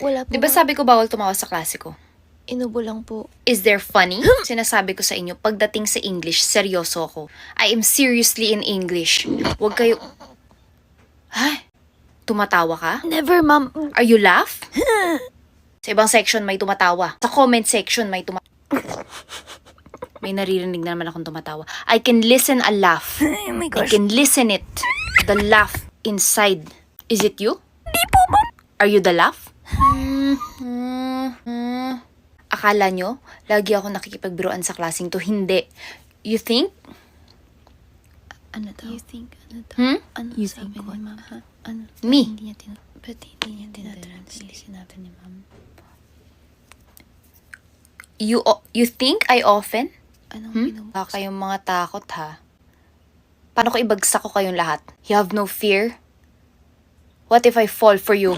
Wala po. Di ba sabi ko bawal tumawa sa klase ko? Inubo lang po. Is there funny? Sinasabi ko sa inyo, pagdating sa English, seryoso ako. I am seriously in English. Huwag kayo... Ay, tumatawa ka? Never, ma'am. Are you laugh? Sa ibang section may tumatawa. Sa comment section may may naririnig na naman akong tumatawa. I can listen a laugh. Oh my I can listen it. The laugh inside. Is it you? Hindi po, ma'am. Are you the laugh? Akala nyo, lagi ako nakikipagbiruan sa klaseng to. Hindi. You think? Ano daw? You think, ano daw? Ano You sabi think ni ma'am, ha? Ano? Me? Ba't hindi niya tinatranslate sinabi ni ma'am? You think I often? Anong binubuksan? Baka kayong mga takot ha. Paano ko ibagsak ko kayong lahat? You have no fear? What if I fall for you?